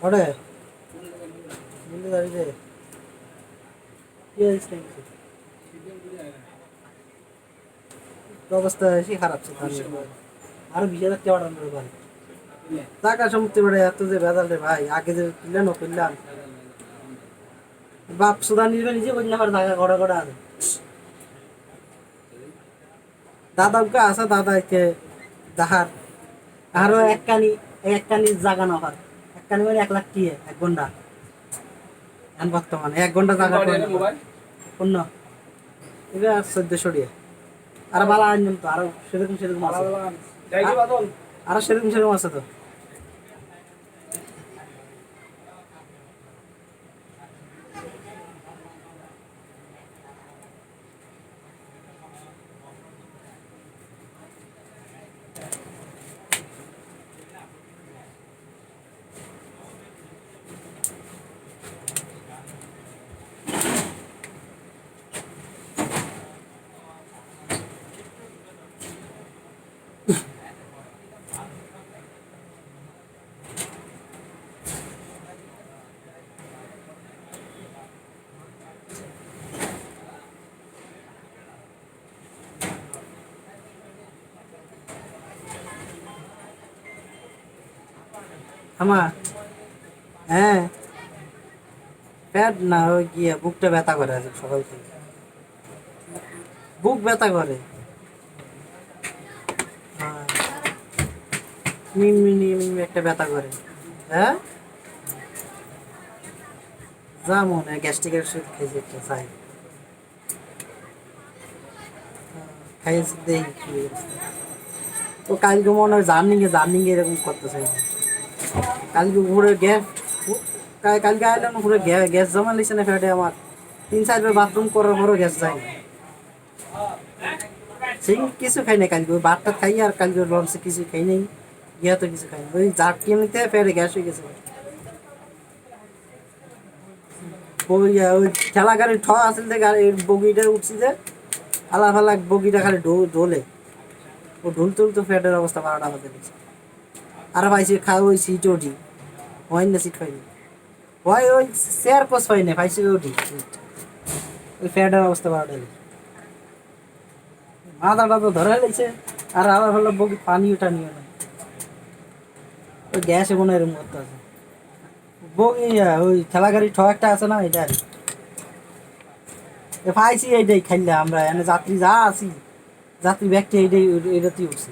ওরে বন্ধু দাঁড়িয়ে কি হয়েছে অবস্থা বেশি খারাপ ছিল আরো 20,000 টাকা বাড়ানোর ভাই টাকা সম্পত্তি বেড়ে এত যে ভেজাল রে ভাই আগে যে কিনলেন ও কিনলাম বাপ সুদা নিজে করলে আমার টাকা গড়া গড়া আছে দাদাকে আসা দাদাকে দাহার আরো এক কানি জাগানো হয় এক কানি মানে 1 লাখ টিয়ে 1 ঘন্টা এখন বর্তমানে 1 ঘন্টা জাগা পূর্ণ এটা 1400 টাকা আর বালা আনলাম তো আরো সেরকম আছে আরো সেরকম আছে তো আমার হ্যাঁ পেট না ওই গিয়ে বুকটা ব্যথা করে আছে সকাল থেকে বুক ব্যথা করে হ্যাঁ মিনমিনি একটা ব্যথা করে হ্যাঁ যা মনে হয় গ্যাস্ট্রিকের ওষুধ খেয়েছি একটা চাই খাইয়েছি দেখি কি ও কালকে মনে হয় জার্নিং এরকম করতেছে কালকে উপরে গ্যাস কালকে আইলাম উপরে গ্যাস জমা লিখছে না ফ্যাটে আমার 3-4 বার বাথরুম করার পরও গ্যাস যায় সেই কিছু খাই না কালকে ওই ভাতটা খাই আর কালকে লঞ্চে কিছু খাই নাই গিয়া তো কিছু খাই না ওই জারটি এমনিতে ফ্যাটে গ্যাস হয়ে গেছে ওই ঠেলা গাড়ি আছে যে গাড়ির বগিটা উঠছি যে আলা বগিটা খালি ঢোলে ও ঢুলতে ফ্যাটের অবস্থা 12টা বাজে দিচ্ছে আর পাইছি খাওয়া ওই সিট ওঠি হয় না সিট পাইনি ওই চেয়ার পোস্ট পাই না পাইছি ওঠি ওই ফ্যাটের অবস্থা 12টা মাথাটা তো ধরে লাগছে আর আবার হলো বগি পানি ওটা নিয়ে না ওই গ্যাসে কোনো এরকম করতে আছে বগি ওই ঠেলা গাড়ি একটা আছে না এটা পাইছি এইটাই খাইলে আমরা এনে যাত্রী যা আছি যাত্রী ব্যাগটি এটাতেই উঠছে।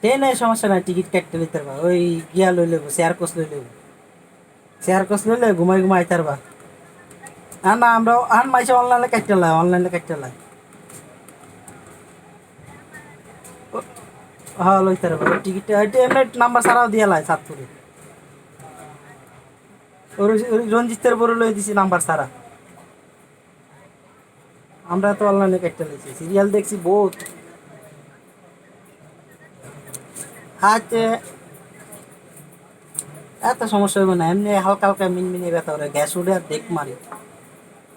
ট্রেনের সমস্যা নাই, টিকিট কাটতে লইতে পারবা, ওই গিয়া লই লইব, শেয়ার কোচ লই লইব, শেয়ার কোচ লইলে ঘুমাই ঘুমাই আইতে পারবা। আর না আমরা আর মাইসে অনলাইনে কাটতে লাই, অনলাইনে কাটতে লাই। হ্যাঁ লইতে পারবা, ওই টিকিটটা ওইটা এমনি নাম্বার ছাড়াও দিয়ে লাই সাতপুরে। ওই রঞ্জিতের পরে লই দিছি নাম্বার ছাড়া। আমরা তো অনলাইনে কাটতে লাইছি, সিরিয়াল দেখছি বহুত। আচ্ছা, এত সমস্যা হবে না, এমনি হালকা হালকা মিনমিনে ব্যথা করে, গ্যাস উঠে আর দেখ মারি।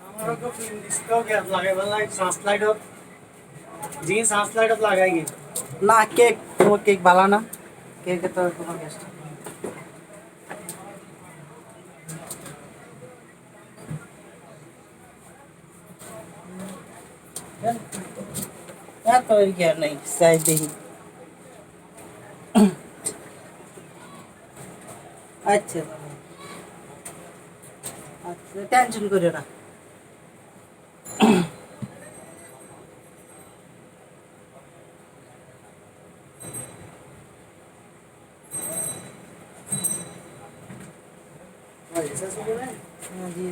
আমারও তো ফিল্ম গ্যাস লাগে বলে সানস্লাইডত জি সানস্লাইডত লাগাই কি না কেক, তোমার কেক ভালো না, কেকে তো কোনো গ্যাস এত ইয়ে নেই, চাই দেখি। আচ্ছা আচ্ছা, টেনশন করিও না। হ্যাঁ, জি।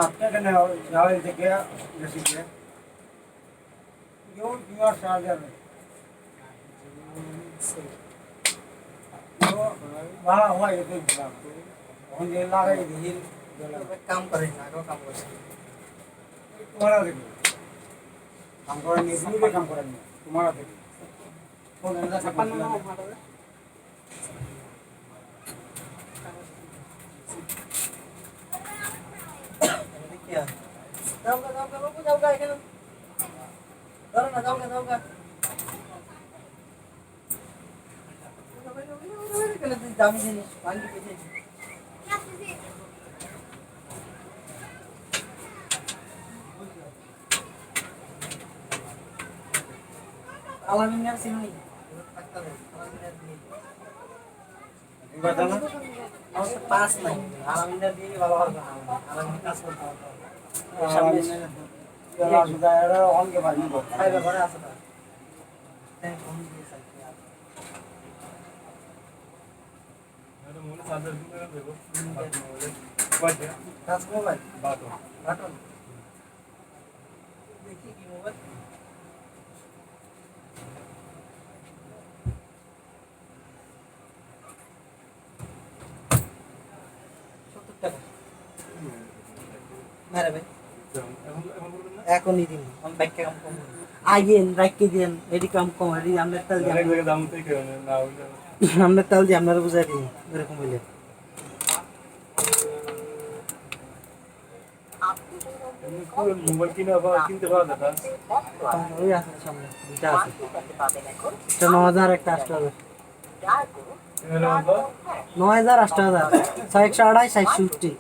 आपका कहना है जावे से क्या जैसे क्या योर चार्जर में तो वहाँ हुआ ये तो हम ये लगा ये हिल কাম করে না, আগেও কাম করছে। तुम्हारा देखो काम करें नहीं पूरे काम करें तुम्हारा देखो कौन है ना ছাপ্পান্ন নম্বর ভাড়া। কি আর? যাও গা, যাও গা, বাবু, যাও গা, এখানে ধরো না, যাও গা, যাও গা। এখানে তুই দামি জিনিস ভাঙ্গি পেয়েছিস। আলামিনের চিনি ডাক্তারের আলামিনের দিয়ে बताना অবশ্য পাস নাই, আলামিনের দিয়ে ভালো হবে না, আলামিনের কাজ করতে হবে। সামনে यार सुधा यार ऑन के बाद में খাইবে ঘরে আছে না, তাই ফোন দিয়ে চাইছি আর। টাচ মোবাইল বাটন দেখি কি মোবাইল। টাকা মেরে ভাই এখনই দিন, আমি ব্যাংকে কাম কম আইয়েন রাখি দেন, এডি কাম কম, এডি আমরা তেল দিয়ে আমরা তেল দিয়ে আপনারা বুঝাই দিন এরকম হইলে। मोबाइल किनते पाওয়া যায় ওই আছে সামনে দুইটা আছে, একটা 9000, একটা 8000। 9000 8000 628 660।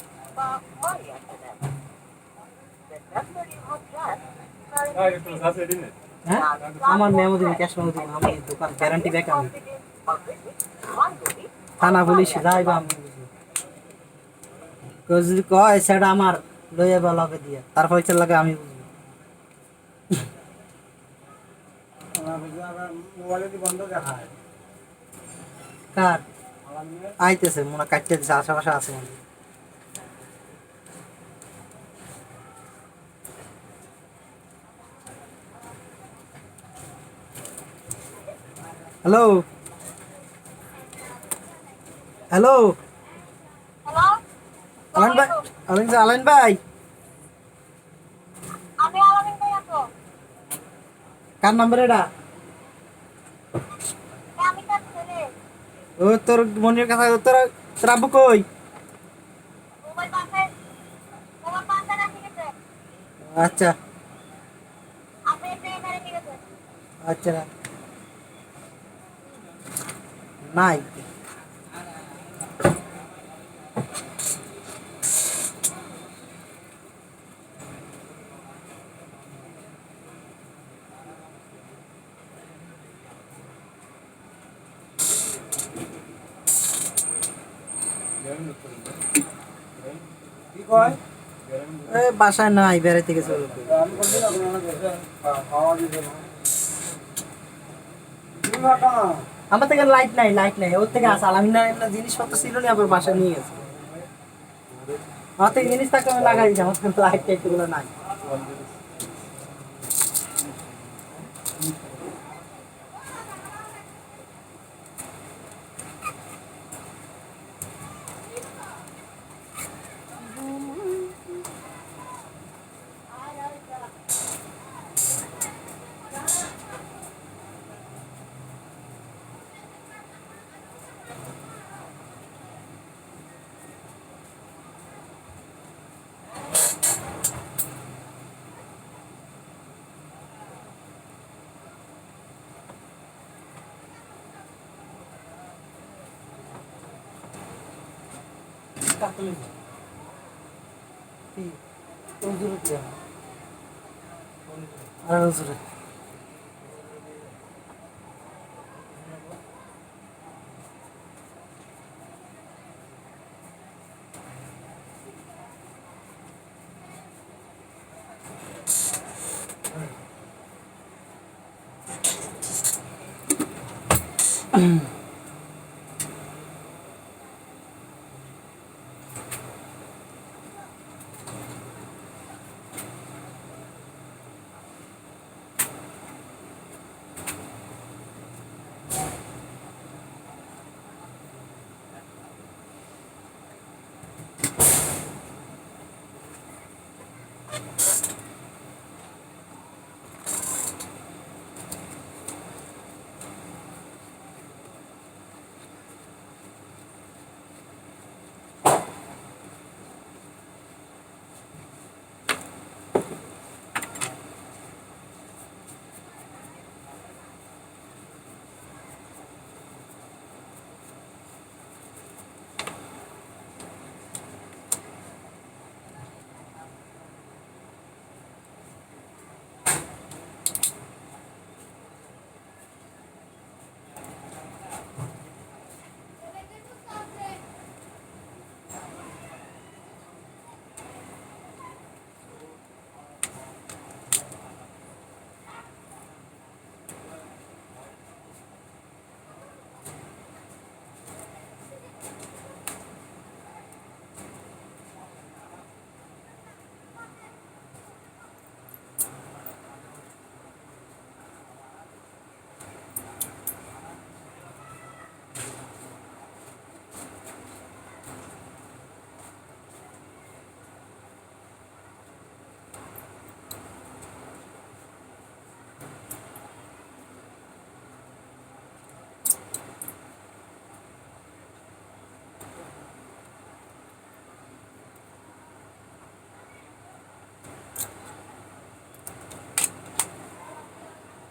হ্যাঁ আমার মেমো দিন, ক্যাশ মেমো দিন, আমি দোকান গ্যারান্টি ব্যাক, আমি থানা পুলিশ যাইবা, আমি বুঝি কেউ যদি কয় সেটা আমার লইয়া বা লগে দিয়ে তারপর ইচ্ছা লাগে আমি বুঝবো। মোবাইলে কি বন্ধ দেখা হয় কার আইতেছে মনে হয়, কাটতে দিছে, আশেপাশে আছে মনে হয়। হ্যালো হ্যালো হ্যালো আলাইন ভাই, আলাইন ভাই, আমি আলামিন ভাই আছো কার নাম্বার এটা? আমি তার ছেলে। ও তোর মনির কথা তোর তোর আব্বু কই? মোবাইল পাশে মোবাইল পাশে রেখে গেছে। আচ্ছা আপনি এখানে রেখে গেছে। আচ্ছা নাই কি কয়? এ বাসায় নাই বেড়াইতে গেছে আমি বলছি না আপনারা দেখেন, খাওয়া দিতে না। তুমি ভাবো না। আমার থেকে লাইট নাই ওর থেকে আসাল আমি না এমন জিনিসপত্র ছিল না আবার বাসায় নিয়ে গেছে আমার থেকে জিনিস থাকলে আমি লাগাই দিই আমার কিন্তু লাইট টাইট এগুলো নাই আর হুজুরে